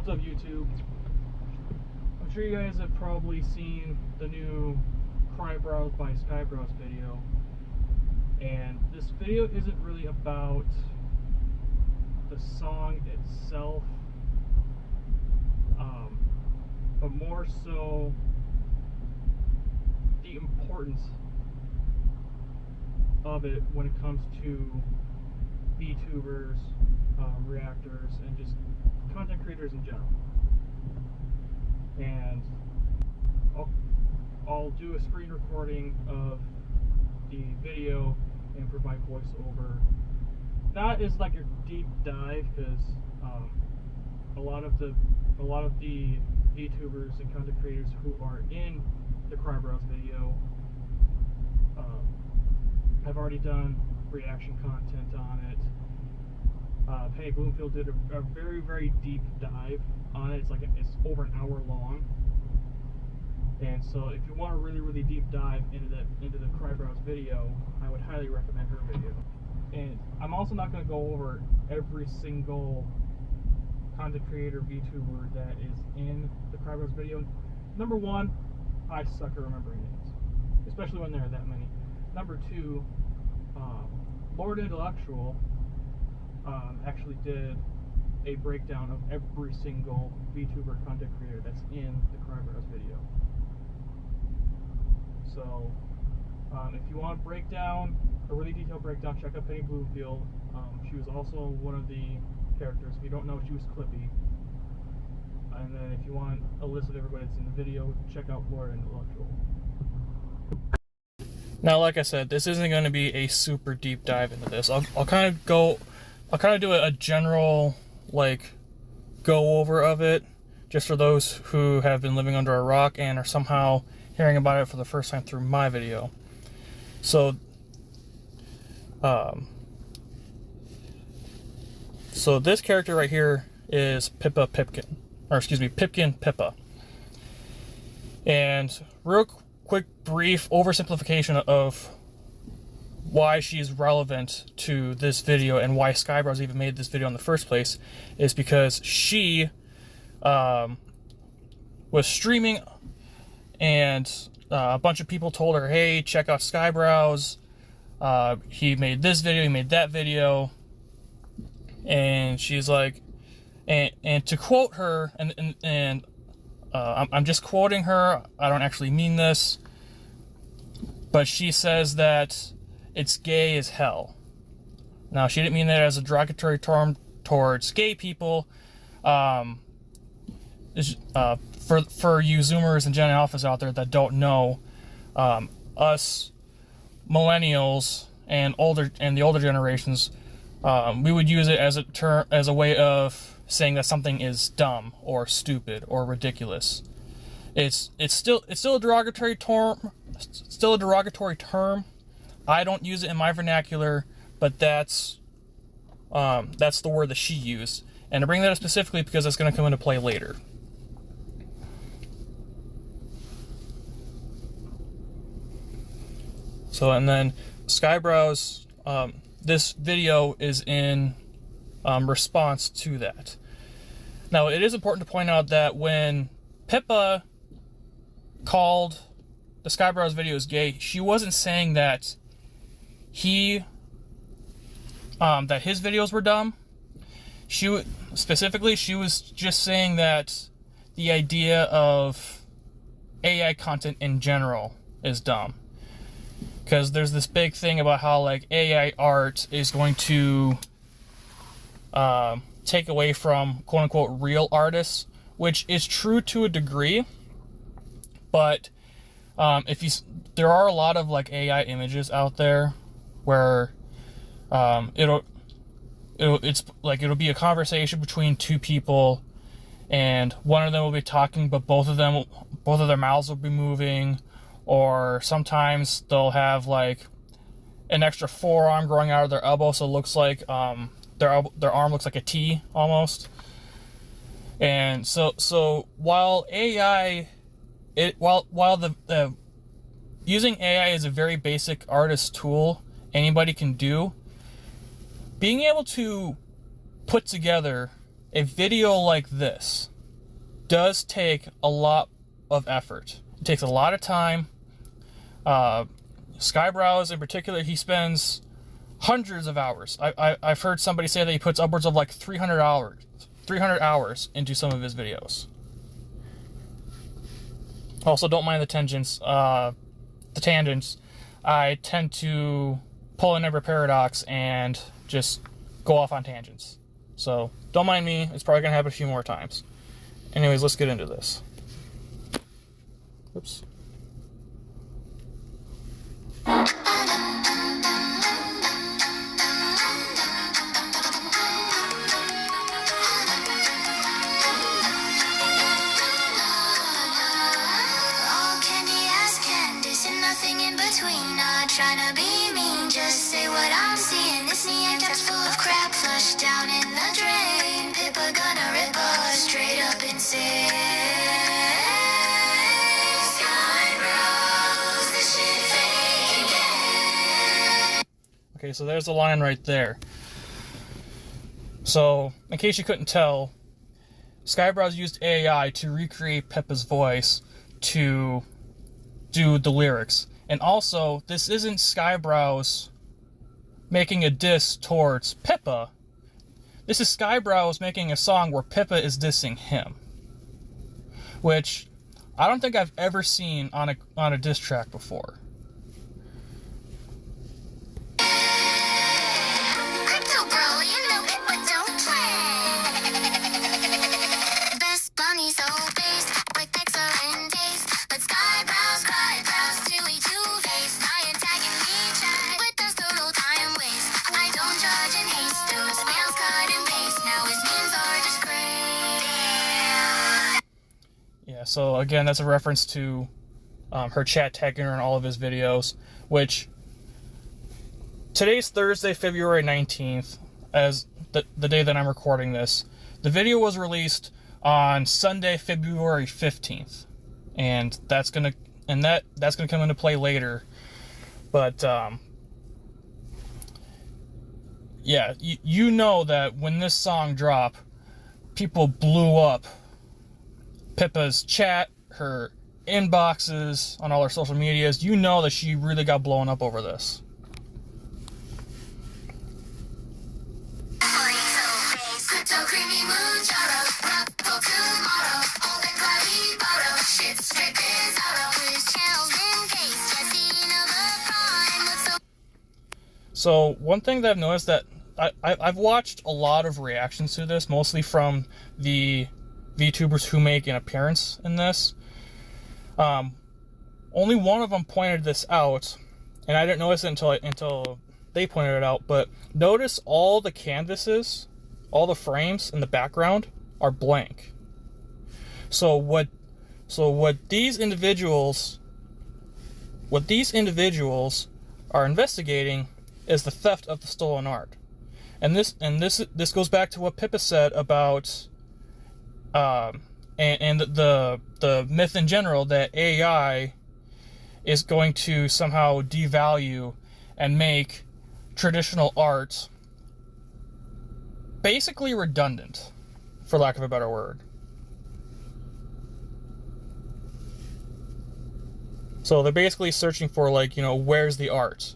What's up, YouTube? I'm sure you guys have probably seen the new Crybrows by Crybrows video, and this video isn't really about the song itself, but more so the importance of it when it comes to VTubers, reactors, and just content creators in general. And I'll do a screen recording of the video and provide voiceover. Not as like a deep dive, because a lot of the VTubers and content creators who are in the Crybrows video have already done reaction content on it. Penny Bloomfield did a very, very deep dive on it. It's over an hour long, and so if you want a really, really deep dive into the Crybrows video, I would highly recommend her video. And I'm also not going to go over every single content creator VTuber that is in the Crybrows video. Number one, I suck at remembering names, especially when there are that many. Number two, Lord Intellectual actually did a breakdown of every single VTuber content creator that's in the Crybrows video. So if you want a really detailed breakdown, check out Penny Bloomfield. She was also one of the characters. If you don't know, she was Clippy. And then if you want a list of everybody that's in the video, check out Lord Intellectual. Now, like I said, this isn't going to be a super deep dive into this. I'll kind of do a general, go over of it, just for those who have been living under a rock and are somehow hearing about it for the first time through my video. So, so this character right here is Pipkin Pippa. And real quick, brief oversimplification of why she's relevant to this video and why Crybrows even made this video in the first place is because she was streaming, and a bunch of people told her, hey, check out Crybrows. He made this video, he made that video. And she's like, and to quote her, and I'm just quoting her, I don't actually mean this, but she says that it's gay as hell. Now, she didn't mean that as a derogatory term towards gay people. For you Zoomers and Gen Alphas out there that don't know, us millennials and the older generations, we would use it as a way of saying that something is dumb or stupid or ridiculous. It's still a derogatory term. Still a derogatory term. I don't use it in my vernacular, but that's the word that she used. And I bring that up specifically because it's going to come into play later. So, and then Crybrows, this video is in response to that. Now, it is important to point out that when Pippa called the Crybrows videos gay, she wasn't saying that his videos were dumb. She was just saying that the idea of AI content in general is dumb. Because there's this big thing about how AI art is going to take away from quote-unquote real artists, which is true to a degree. But there are a lot of AI images out there where it'll be a conversation between two people, and one of them will be talking, but both of their mouths will be moving. Or sometimes they'll have an extra forearm growing out of their elbow, so it looks like their arm looks like a T almost. And so while using AI is a very basic artist tool anybody can do, being able to put together a video like this does take a lot of effort. It takes a lot of time. Crybrows in particular, he spends hundreds of hours. I've heard somebody say that he puts upwards of like 300 hours into some of his videos. Also, don't mind the tangents. I tend to pull a number paradox and just go off on tangents. So don't mind me. It's probably gonna happen a few more times. Anyways, let's get into this. Oops. Trying to be mean, just say what I'm seeing. This neon tub's full of crap, flushed down in the drain. Pippa gonna rip us straight up insane. Crybrows, this shit fake again. Okay, so there's the line right there. So, in case you couldn't tell, Crybrows used AI to recreate Pippa's voice to do the lyrics. And also, this isn't Crybrows making a diss towards Pippa. This is Crybrows making a song where Pippa is dissing him. Which I don't think I've ever seen on a diss track before. Crypto bro, you know Pippa don't play. Best bunny so based, like Pixar and taste. But Crybrows, Chewy two-face, Ryan tagging me chat with those total time waste. I don't judge and hate those mails cut and paste. Now his memes are just great. Yeah, so again, that's a reference to her chat tagging her in all of his videos, which today's Thursday, February 19th, as the day that I'm recording this. The video was released on Sunday, February 15th, and that's gonna come into play later. But yeah, you know that when this song dropped, people blew up Pippa's chat, her inboxes on all her social medias. You know that she really got blown up over this. So one thing that I've noticed that I've watched a lot of reactions to this, mostly from the VTubers who make an appearance in this. Only one of them pointed this out, and I didn't notice it until they pointed it out. But notice all the canvases, all the frames in the background are blank. So what these individuals are investigating is the theft of the stolen art. And this goes back to what Pippa said about and the myth in general that AI is going to somehow devalue and make traditional art basically redundant, for lack of a better word. So they're basically searching for, like, you know, where's the art?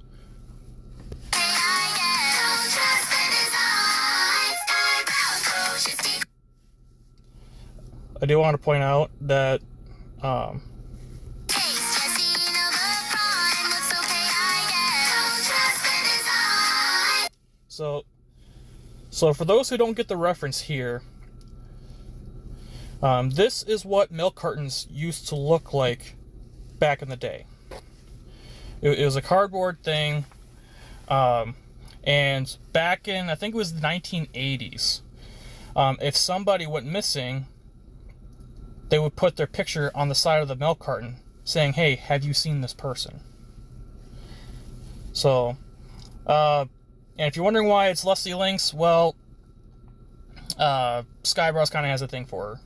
I do want to point out that so for those who don't get the reference here, this is what milk cartons used to look like back in the day. It was a cardboard thing, and back in, I think it was the 1980s, if somebody went missing, they would put their picture on the side of the milk carton saying, hey, have you seen this person? So, and if you're wondering why it's Lusty Links, well, Crybrows kind of has a thing for her.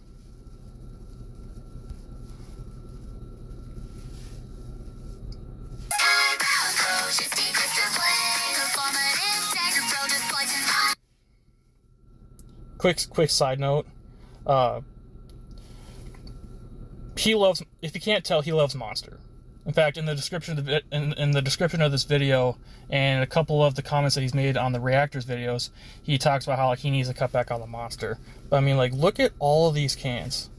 Quick side note. he loves, if you can't tell, he loves Monster. In fact, in the description of in the description of this video and a couple of the comments that he's made on the reactors videos, he talks about how like he needs to cut back on the Monster. But I mean, like, look at all of these cans.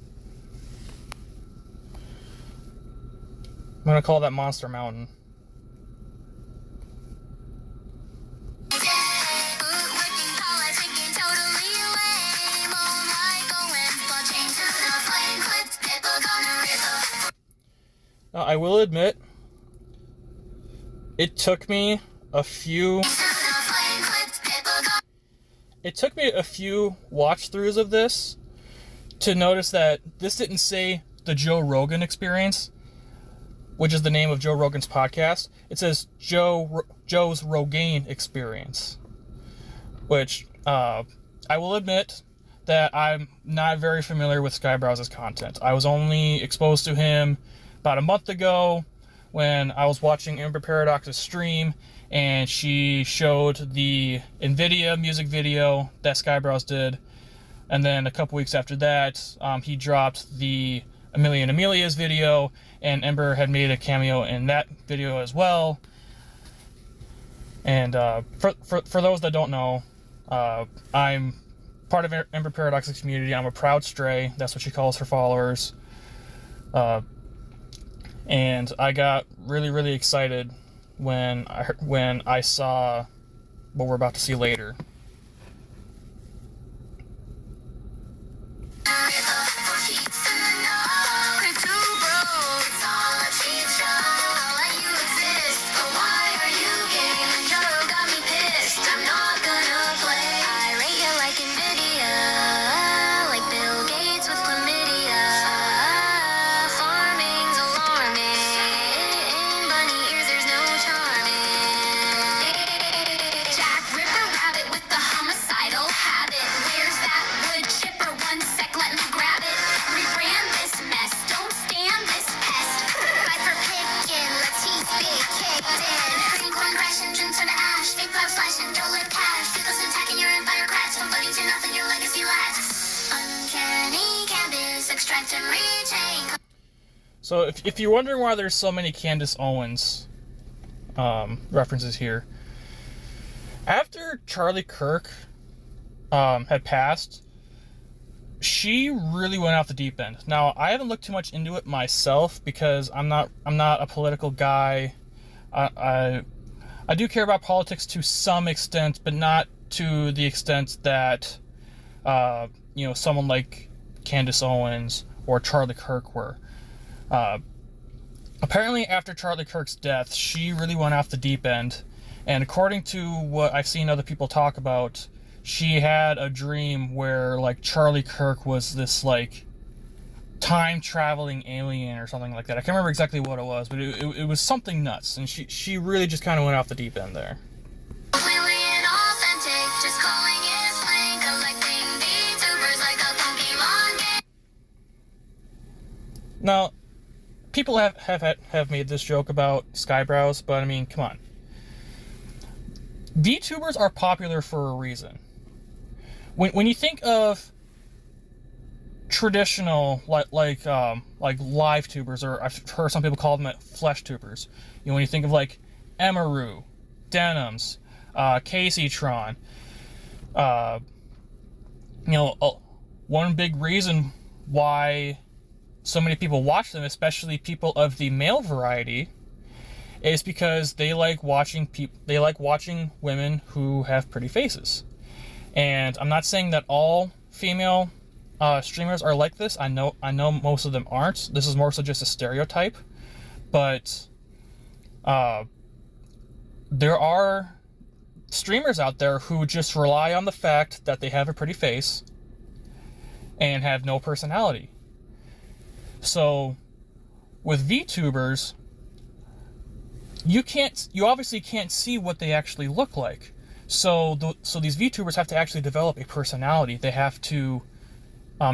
I'm gonna call that Monster Mountain. Now, I will admit, it took me a few watch-throughs of this to notice that this didn't say the Joe Rogan Experience, which is the name of Joe Rogan's podcast. It says Joe's Rogaine Experience, which I will admit that I'm not very familiar with Crybrows' content. I was only exposed to him about a month ago when I was watching Amber Paradox's stream, and she showed the NVIDIA music video that Crybrows did, and then a couple weeks after that, he dropped the Amelia and Amelia's video, and Ember had made a cameo in that video as well. And for those that don't know, I'm part of Ember Paradox's community. I'm a proud stray. That's what she calls her followers. And I got really excited when I saw what we're about to see later. So if you're wondering why there's so many Candace Owens references here, after Charlie Kirk had passed, she really went off the deep end. Now, I haven't looked too much into it myself because I'm not a political guy. I do care about politics to some extent, but not to the extent that someone like Candace Owens or Charlie Kirk were. Apparently, after Charlie Kirk's death, she really went off the deep end, and according to what I've seen other people talk about, she had a dream where, like, Charlie Kirk was this, like, time-traveling alien or something like that. I can't remember exactly what it was, but it was something nuts, and she really just kind of went off the deep end there. Now, people have made this joke about Crybrows, but I mean, come on. VTubers are popular for a reason. When you think of traditional like live tubers, or I've heard some people call them flesh tubers. When you think of like Emaru, Denims, Caseytron, one big reason why so many people watch them, especially people of the male variety, is because they like watching women who have pretty faces. And I'm not saying that all female streamers are like this. I know most of them aren't. This is more so just a stereotype, but there are streamers out there who just rely on the fact that they have a pretty face and have no personality. So with VTubers, you obviously can't see what they actually look like. So these VTubers have to actually develop a personality. They have to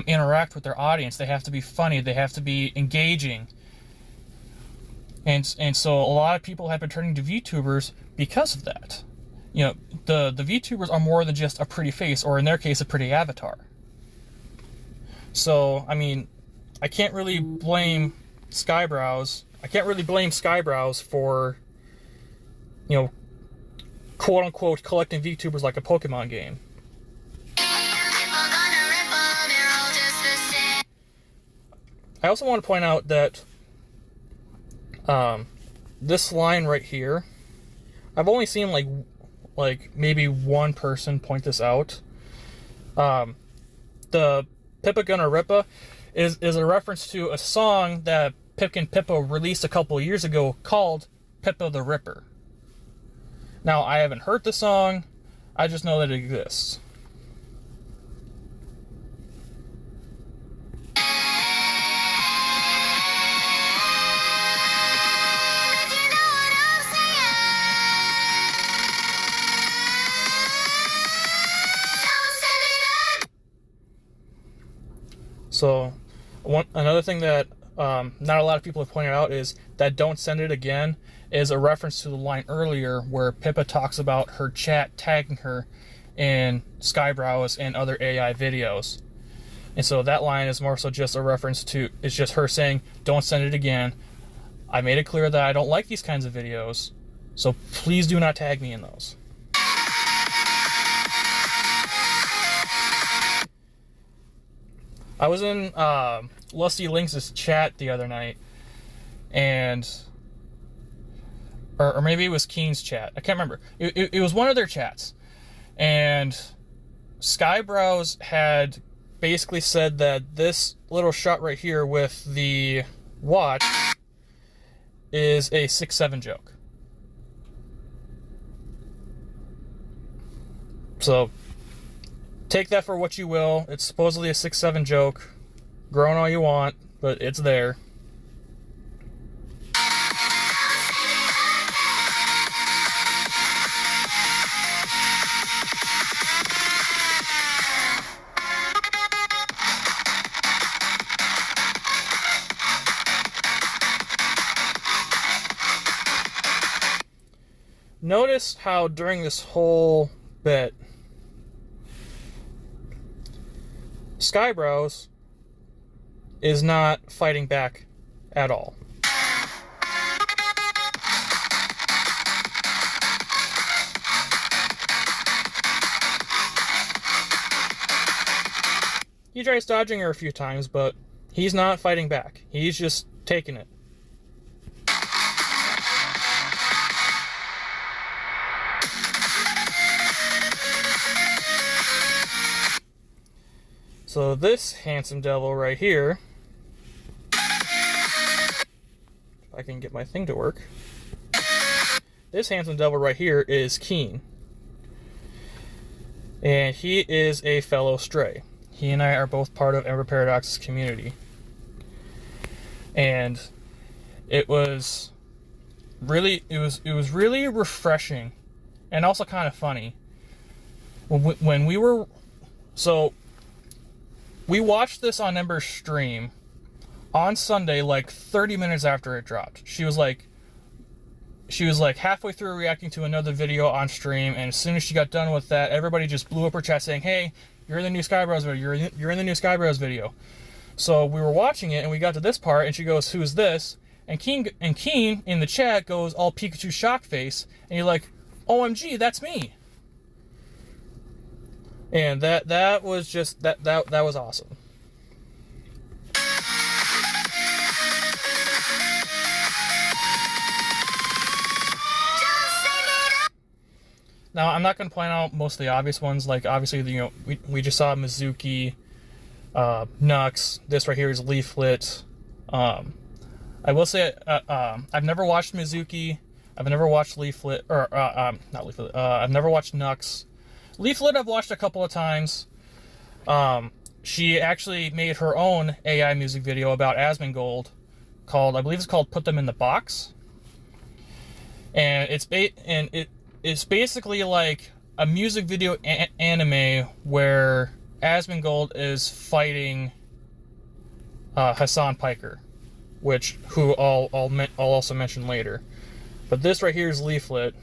interact with their audience. They have to be funny. They have to be engaging. And so a lot of people have been turning to VTubers because of that. The VTubers are more than just a pretty face, or in their case, a pretty avatar. So, I mean, I can't really blame Crybrows. I can't really blame Crybrows for, you know, quote unquote collecting VTubers like a Pokemon game. I also want to point out that this line right here, I've only seen like maybe one person point this out. The Pippa Gonna Rippa is a reference to a song that Pipkin Pippa released a couple years ago called Pippa the Ripper. Now, I haven't heard the song, I just know that it exists. So, another thing that not a lot of people have pointed out is that "Don't Send It Again" is a reference to the line earlier where Pippa talks about her chat tagging her in Crybrows and other AI videos. And so that line is more so just a reference to, it's just her saying, "Don't send it again. I made it clear that I don't like these kinds of videos, so please do not tag me in those." I was in Lusty Lynx's chat the other night, and or maybe it was Keen's chat. I can't remember. It was one of their chats, and Crybrows had basically said that this little shot right here with the watch is a 6-7 joke. So take that for what you will. It's supposedly a 6-7 joke. Groan all you want, but it's there. Notice how during this whole bit, Crybrows is not fighting back at all. He tries dodging her a few times, but he's not fighting back. He's just taking it. So this handsome devil right here, if I can get my thing to work, this handsome devil right here is Keen. And he is a fellow stray. He and I are both part of Ember Paradox's community. And it was really refreshing and also kind of funny when we were, so we watched this on Ember's stream on Sunday, like 30 minutes after it dropped. She was like halfway through reacting to another video on stream, and as soon as she got done with that, everybody just blew up her chat saying, "Hey, you're in the new Crybrows video. You're in the new Crybrows video." So we were watching it, and we got to this part, and she goes, "Who's this?" And Keen in the chat goes all Pikachu shock face, and you're like, "OMG, that's me!" And that was just that was awesome. Now, I'm not going to point out most of the obvious ones. Like, obviously, you know, we just saw Mizuki, Nux. This right here is Leaflet. I will say, I've never watched Mizuki. I've never watched Leaflet, or not Leaflet. I've never watched Nux. Leaflet I've watched a couple of times. She actually made her own AI music video about Asmongold called, I believe it's called "Put Them in the Box." And it's basically like a music video anime where Asmongold is fighting Hassan Piker, who I'll also mention later. But this right here is Leaflet,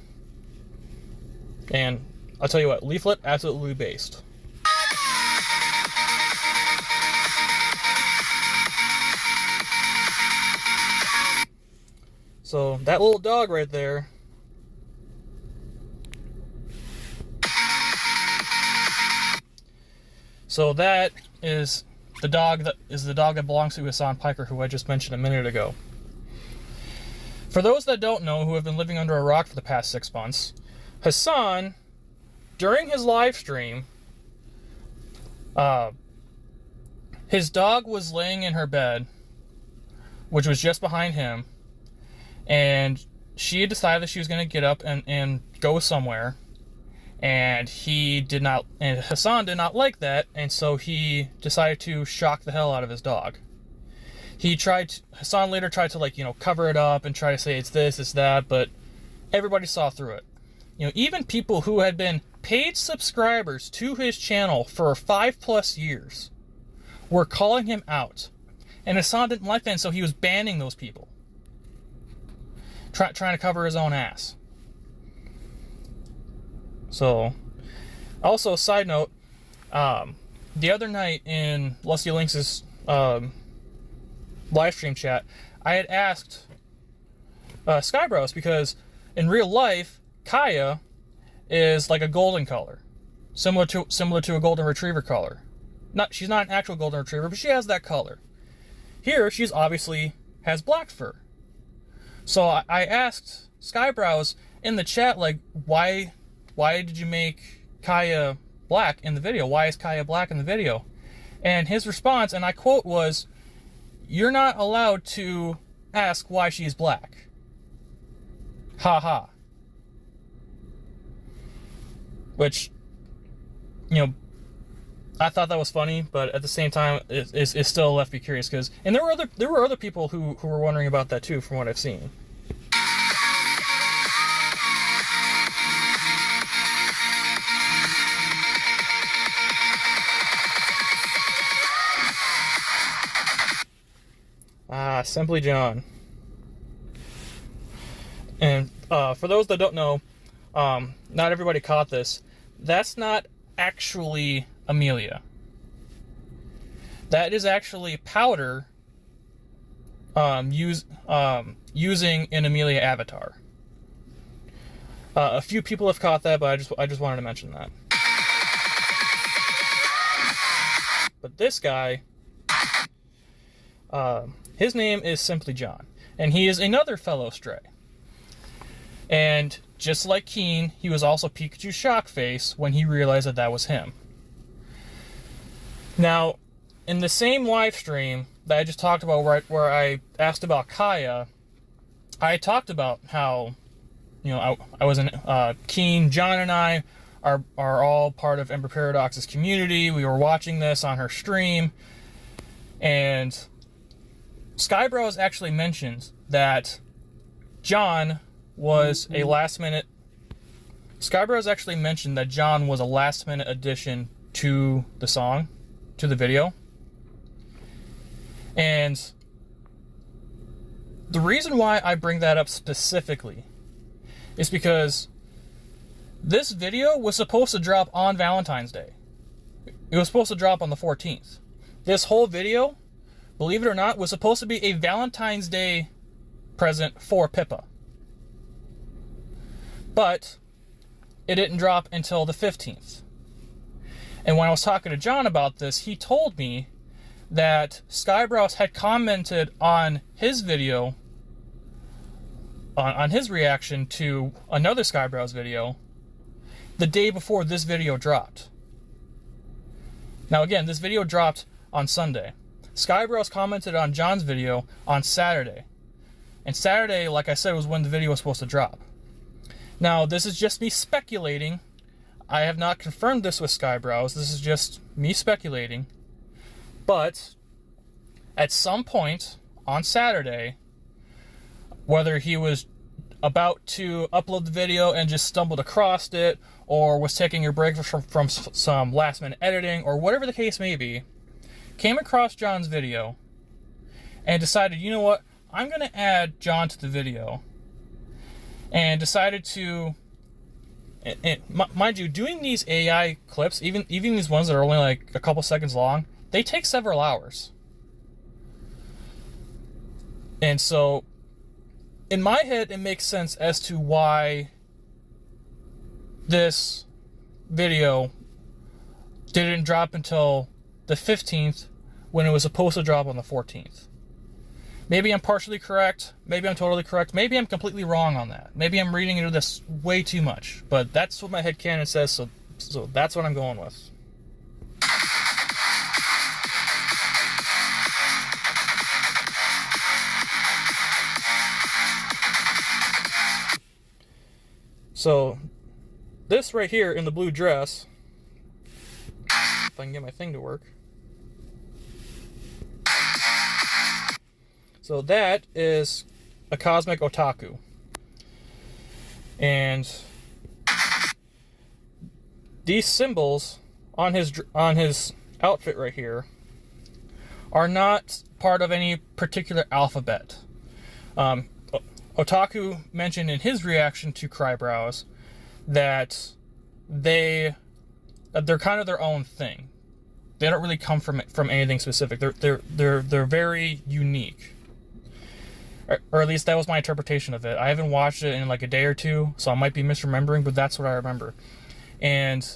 and I'll tell you what, Leaflet, absolutely based. So that little dog right there. So that is the dog that belongs to Hassan Piker, who I just mentioned a minute ago. For those that don't know, who have been living under a rock for the past 6 months, Hassan, during his live stream, his dog was laying in her bed, which was just behind him, and she had decided that she was going to get up and go somewhere, and Hassan did not like that, and so he decided to shock the hell out of his dog. Hassan later tried to, cover it up and try to say it's this, it's that, but everybody saw through it. Even people who had been paid subscribers to his channel for 5+ years were calling him out. And Hassan didn't like that, and so he was banning those people. Trying to cover his own ass. So, also, side note, the other night in Lusty Lynx's live stream chat, I had asked Crybrows, because in real life, Kaya is like a golden color, similar to a golden retriever color. She's not an actual golden retriever, but she has that color. Here, she's obviously has black fur. So I asked Crybrows in the chat, why did you make Kaya black in the video? Why is Kaya black in the video? And his response, and I quote, was, "You're not allowed to ask why she's black." Ha ha. Which, I thought that was funny, but at the same time, it still left me curious, and there were other people who were wondering about that too, from what I've seen. Simply John. And for those that don't know, not everybody caught this. That's not actually Amelia. That is actually powder using an Amelia avatar. A few people have caught that, but I just wanted to mention that. But this guy, his name is Simply John, and he is another fellow stray. And just like Keen, he was also Pikachu shock face when he realized that was him. Now, in the same live stream that I just talked about, where I asked about Kaya, I talked about how, I was in Keen, John, and I are all part of Ember Paradox's community. We were watching this on her stream, and Crybrows actually mentioned that John was a last-minute. Crybrows actually mentioned that John was a last-minute addition to the song, to the video. And the reason why I bring that up specifically is because this video was supposed to drop on Valentine's Day. It was supposed to drop on the 14th. This whole video, believe it or not, was supposed to be a Valentine's Day present for Pippa. But it didn't drop until the 15th. And when I was talking to John about this, he told me that Crybrows had commented on his video, on his reaction to another Crybrows video, the day before this video dropped. Now again, this video dropped on Sunday. Crybrows commented on John's video on Saturday. And Saturday, like I said, was when the video was supposed to drop. Now, this is just me speculating. I have not confirmed this with Crybrows. This is just me speculating. But at some point on Saturday, whether he was about to upload the video and just stumbled across it, or was taking a break from some last-minute editing, or whatever the case may be, came across John's video and decided, you know what, I'm going to add John to the video. And decided to, mind you, doing these AI clips, even these ones that are only like a couple seconds long, they take several hours. And so in my head, it makes sense as to why this video didn't drop until the 15th when it was supposed to drop on the 14th. Maybe I'm partially correct. Maybe I'm totally correct. Maybe I'm completely wrong on that. Maybe I'm reading into this way too much. But that's what my headcanon says, so that's what I'm going with. So, this right here in the blue dress, if I can get my thing to work. So that is a cosmic otaku. And these symbols on his outfit right here are not part of any particular alphabet. Otaku mentioned in his reaction to Crybrows that they're kind of their own thing. They don't really come from anything specific. They're very unique. Or at least that was my interpretation of it. I haven't watched it in like a day or two, so I might be misremembering, but that's what I remember. And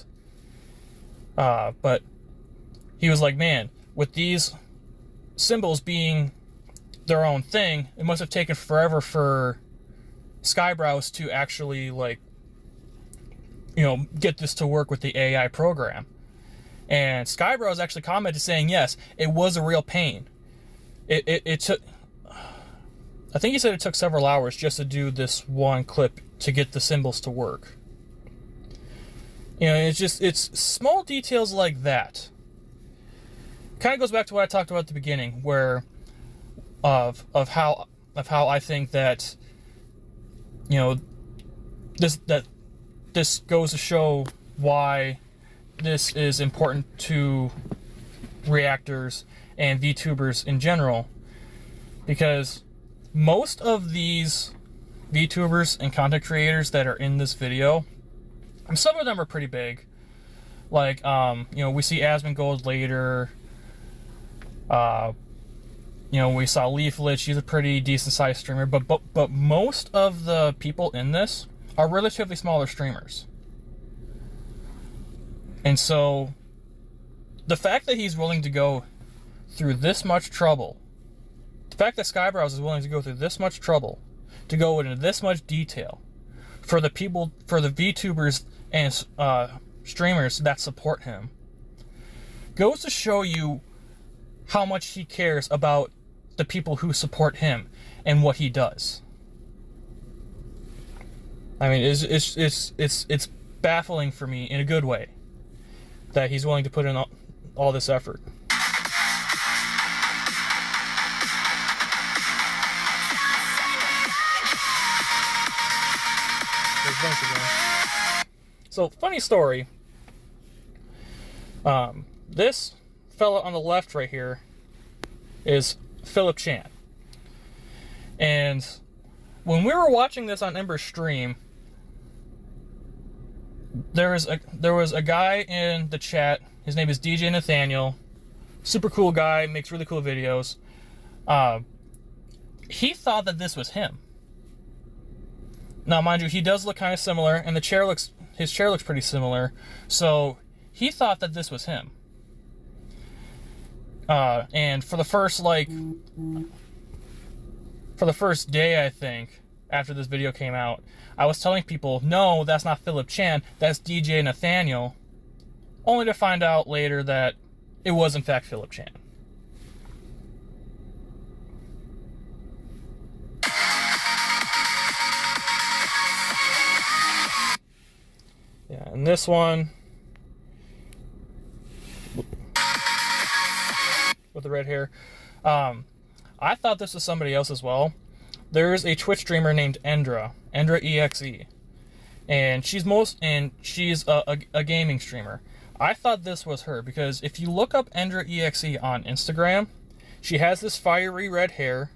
but he was like, man, with these symbols being their own thing, it must have taken forever for Crybrows to actually, like, you know, get this to work with the AI program. And Crybrows actually commented saying, yes, it was a real pain. It took, I think he said it took several hours just to do this one clip to get the symbols to work. You know, it's small details like that. Kind of goes back to what I talked about at the beginning, where of how I think that, you know, this goes to show why this is important to reactors and VTubers in general, because most of these VTubers and content creators that are in this video, and some of them are pretty big, like you know, we see Asmongold later. You know, we saw Leaflet. She's a pretty decent sized streamer, but most of the people in this are relatively smaller streamers. And so the fact that he's willing to go through this much trouble, the fact that Crybrows is willing to go through this much trouble, to go into this much detail for the people, for the VTubers and streamers that support him, goes to show you how much he cares about the people who support him and what he does. I mean, it's baffling for me in a good way that he's willing to put in all this effort. So, funny story. This fella on the left right here is Philip Chan. And when we were watching this on Ember's stream, there was a guy in the chat. His name is DJ Nathaniel. Super cool guy, makes really cool videos. He thought that this was him. Now, mind you, he does look kind of similar, and his chair looks pretty similar. So he thought that this was him. And for the first day, I think, after this video came out, I was telling people, no, that's not Philip Chan, that's DJ Nathaniel, only to find out later that it was in fact Philip Chan. Yeah, and this one with the red hair, I thought this was somebody else as well. There's a Twitch streamer named Endra EXE, and she's a gaming streamer. I thought this was her because if you look up Endra EXE on Instagram, she has this fiery red hair,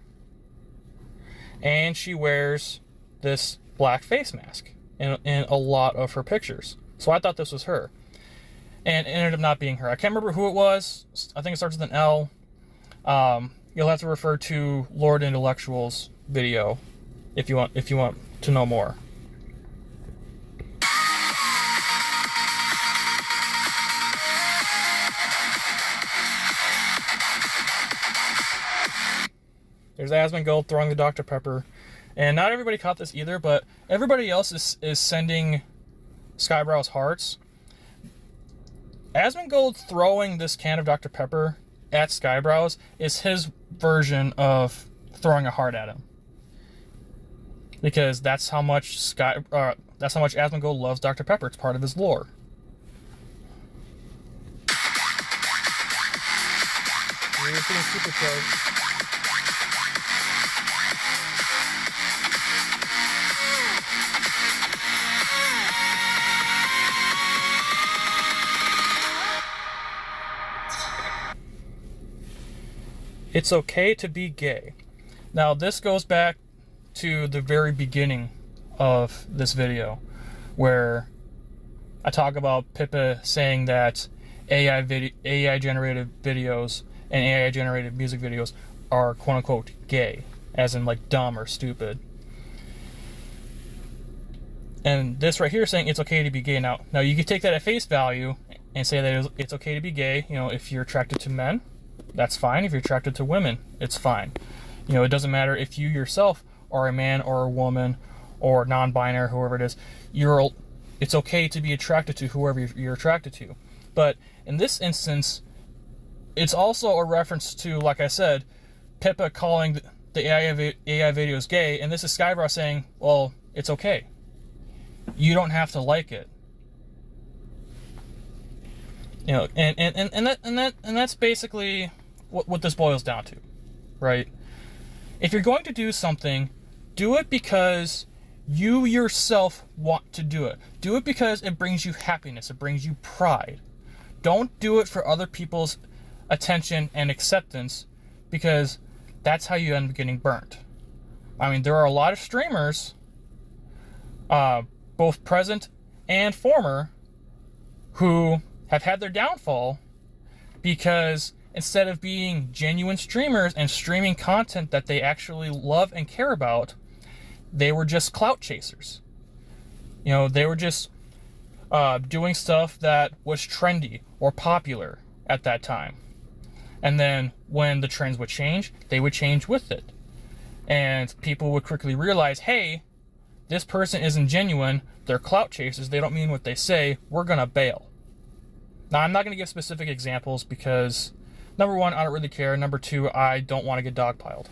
and she wears this black face mask in a lot of her pictures. So I thought this was her, and it ended up not being her. I can't remember who it was. I think it starts with an L. You'll have to refer to Lord Intellectual's video if you want to know more. There's Asmongold throwing the Dr. Pepper. And not everybody caught this either, but everybody else is sending Crybrows hearts. Asmongold throwing this can of Dr. Pepper at Crybrows is his version of throwing a heart at him. Because that's how much Asmongold loves Dr. Pepper. It's part of his lore. You're getting supercharged. It's okay to be gay. Now this goes back to the very beginning of this video, where I talk about Pippa saying that AI generated videos and AI generated music videos are quote unquote gay, as in like dumb or stupid. And this right here is saying it's okay to be gay. Now you can take that at face value and say that it's okay to be gay. You know, if you're attracted to men, that's fine. If you're attracted to women, it's fine. You know, it doesn't matter if you yourself are a man or a woman or non-binary, whoever it is. It's okay to be attracted to whoever you're attracted to. But in this instance, it's also a reference to, like I said, Pippa calling the AI videos gay, and this is Crybrows saying, well, it's okay. You don't have to like it. You know, and that's basically what this boils down to, right? If you're going to do something, do it because you yourself want to do it. Do it because it brings you happiness, it brings you pride. Don't do it for other people's attention and acceptance, because that's how you end up getting burnt. I mean, there are a lot of streamers, both present and former, who have had their downfall because instead of being genuine streamers and streaming content that they actually love and care about, they were just clout chasers. You know, they were just doing stuff that was trendy or popular at that time. And then when the trends would change, they would change with it. And people would quickly realize, hey, this person isn't genuine, they're clout chasers, they don't mean what they say, we're gonna bail. Now, I'm not going to give specific examples because, number one, I don't really care. Number two, I don't want to get dogpiled.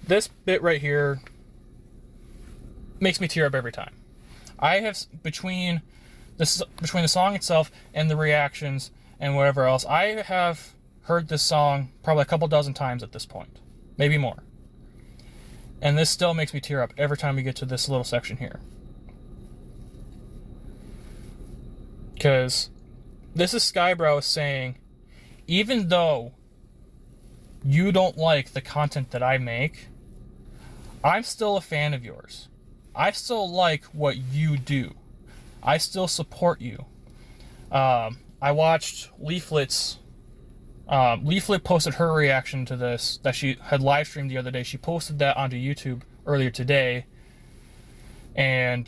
This bit right here makes me tear up every time. I have, between the song itself and the reactions and whatever else, I have heard this song probably a couple dozen times at this point. Maybe more. And this still makes me tear up every time we get to this little section here. Because this is Crybrows saying, even though you don't like the content that I make, I'm still a fan of yours. I still like what you do. I still support you. I watched Leaflet's Leaflet posted her reaction to this that she had live streamed the other day. She posted that onto YouTube earlier today, and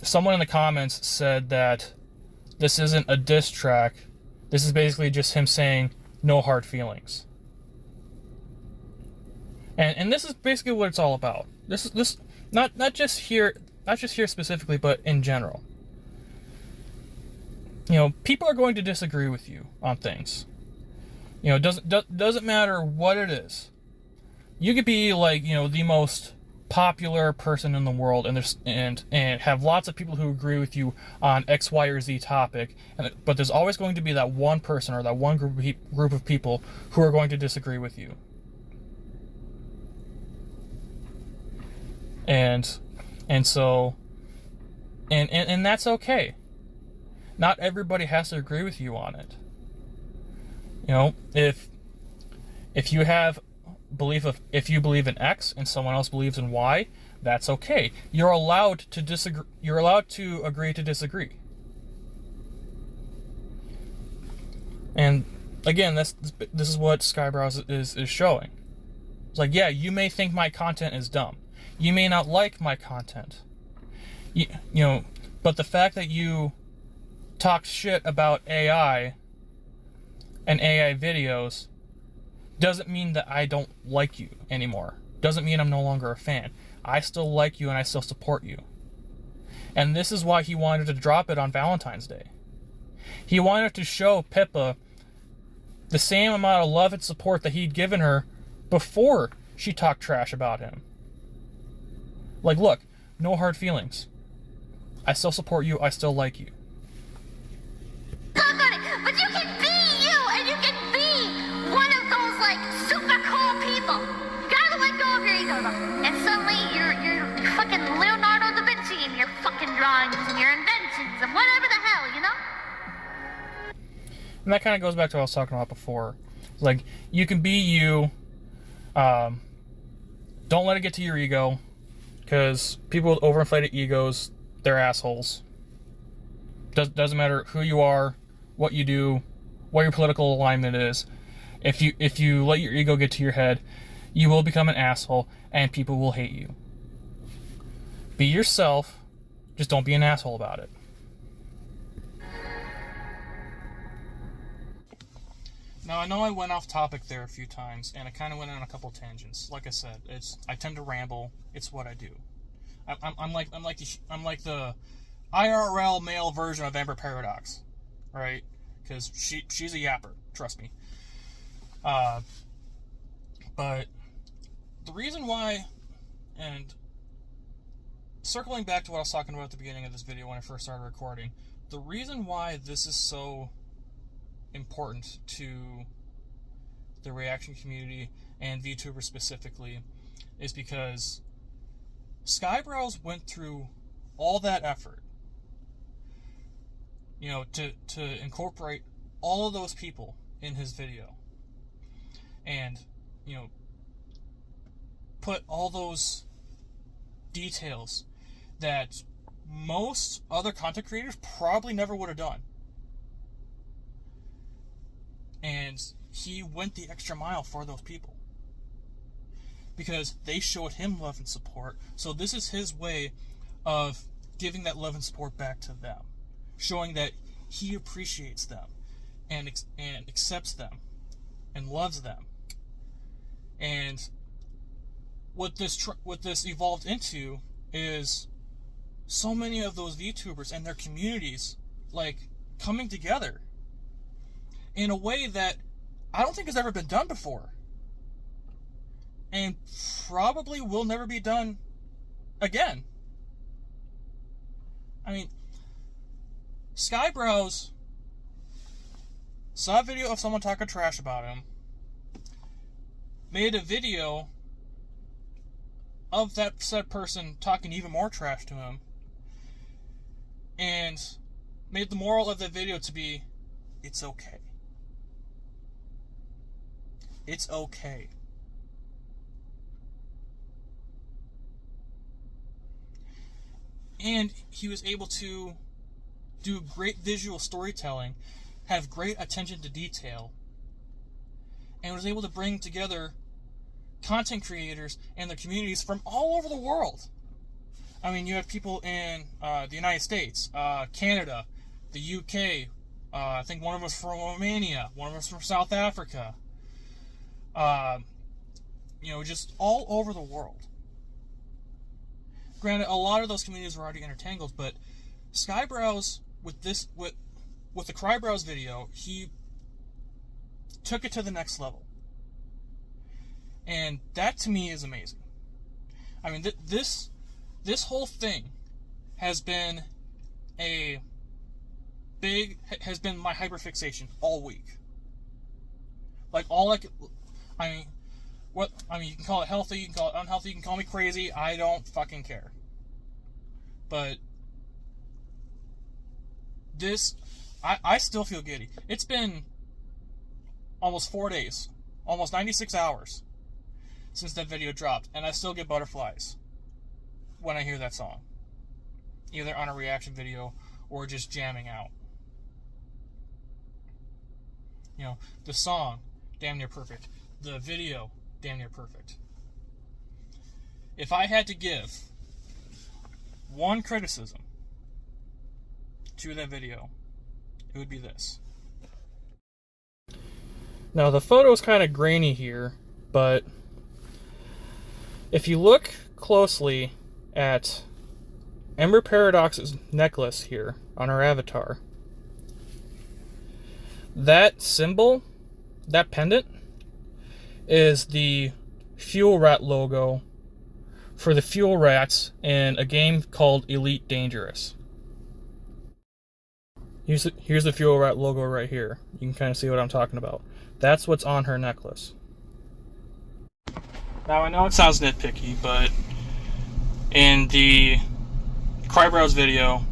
someone in the comments said that this isn't a diss track. This is basically just him saying no hard feelings. And this is basically what it's all about. This not just here specifically, but in general. You know, people are going to disagree with you on things. You know, doesn't matter what it is. You could be like, you know, the most popular person in the world, and have lots of people who agree with you on X, Y, or Z topic, but there's always going to be that one person or that one group of people who are going to disagree with you. And so that's okay. Not everybody has to agree with you on it. You know, if you have if you believe in X and someone else believes in Y, that's okay. You're allowed to disagree. You're allowed to agree to disagree. And again, this is what Crybrows is showing. It's like, yeah, you may think my content is dumb. You may not like my content. You know, but the fact that you talk shit about AI and AI videos doesn't mean that I don't like you anymore. Doesn't mean I'm no longer a fan. I still like you and I still support you. And this is why he wanted to drop it on Valentine's Day. He wanted to show Pippa the same amount of love and support that he'd given her before she talked trash about him. Like, look, no hard feelings. I still support you, I still like you. So funny, but you can be you, and you can be one of those, like, super cool people. You gotta let go of your ego, though. And suddenly, you're fucking Leonardo da Vinci and your fucking drawings and your inventions and whatever the hell, you know? And that kind of goes back to what I was talking about before. Like, you can be you. Don't let it get to your ego. Because people with overinflated egos, they're assholes. Doesn't matter who you are, what you do, what your political alignment is. If you let your ego get to your head, you will become an asshole and people will hate you. Be yourself, just don't be an asshole about it. Now, I know I went off topic there a few times, and I kind of went on a couple tangents. Like I said, I tend to ramble. It's what I do. I'm like the IRL male version of Amber Paradox, right? Because she's a yapper. Trust me. But the reason why, and circling back to what I was talking about at the beginning of this video when I first started recording, the reason why this is so important to the reaction community and VTubers specifically is because Crybrows went through all that effort, you know, to incorporate all of those people in his video and, you know, put all those details that most other content creators probably never would have done. And he went the extra mile for those people because they showed him love and support. So this is his way of giving that love and support back to them, showing that he appreciates them and accepts them and loves them. And what this evolved into is so many of those VTubers and their communities like coming together in a way that I don't think has ever been done before. And probably will never be done again. I mean, Crybrows saw a video of someone talking trash about him, made a video of that said person talking even more trash to him, and made the moral of the video to be, it's okay. It's okay. And he was able to do great visual storytelling, have great attention to detail, and was able to bring together content creators and their communities from all over the world. I mean, you have people in the United States, Canada, the UK, I think one of us from Romania, one of us from South Africa, you know, just all over the world. Granted, a lot of those communities were already intertangled, but Crybrows, with the Crybrows video, he took it to the next level. And that to me is amazing. I mean, this whole thing has been my hyperfixation all week. Like, you can call it healthy, you can call it unhealthy, you can call me crazy, I don't fucking care. But this, I still feel giddy. It's been almost 4 days, almost 96 hours since that video dropped, and I still get butterflies when I hear that song. Either on a reaction video or just jamming out. You know, the song, damn near perfect. The video, damn near perfect. If I had to give one criticism to that video, it would be this. Now, the photo is kind of grainy here, but if you look closely at Ember Paradox's necklace here on her avatar, that symbol, that pendant, is the fuel rat logo for the fuel rats in a game called Elite Dangerous. Here's the fuel rat logo right here. You can kind of see what I'm talking about. That's what's on her necklace. Now, I know it sounds nitpicky, but in the Crybrows video,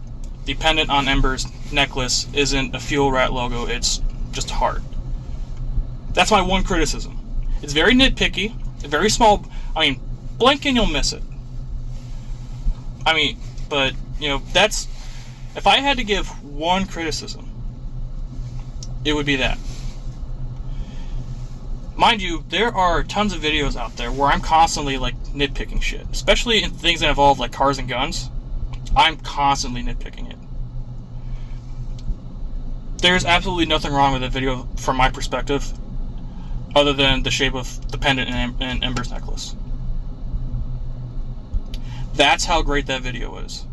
the pendant on Ember's necklace isn't a fuel rat logo, it's just a heart. That's my one criticism. It's very nitpicky, very small. I mean, blink and you'll miss it. I mean, but, you know, that's... If I had to give one criticism, it would be that. Mind you, there are tons of videos out there where I'm constantly, like, nitpicking shit. Especially in things that involve, like, cars and guns. I'm constantly nitpicking it. There's absolutely nothing wrong with the video from my perspective, other than the shape of the pendant in Ember's necklace. That's how great that video is.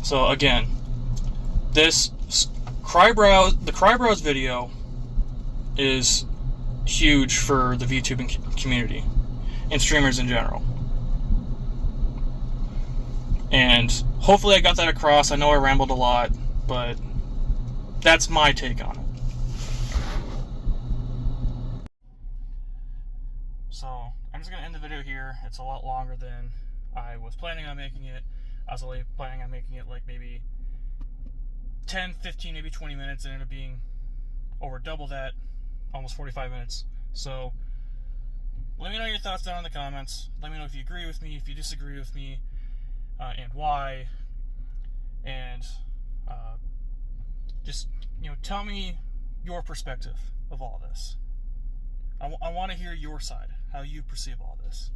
So again, the Crybrows video is huge for the VTubing community and streamers in general. And hopefully I got that across. I know I rambled a lot, but that's my take on it. So I'm just going to end the video here. It's a lot longer than I was planning on making it. I was only planning on making it like maybe 10, 15, maybe 20 minutes. It ended up being over double that, almost 45 minutes. So let me know your thoughts down in the comments. Let me know if you agree with me, if you disagree with me, and why. And just, you know, tell me your perspective of all this. I want to hear your side, how you perceive all this.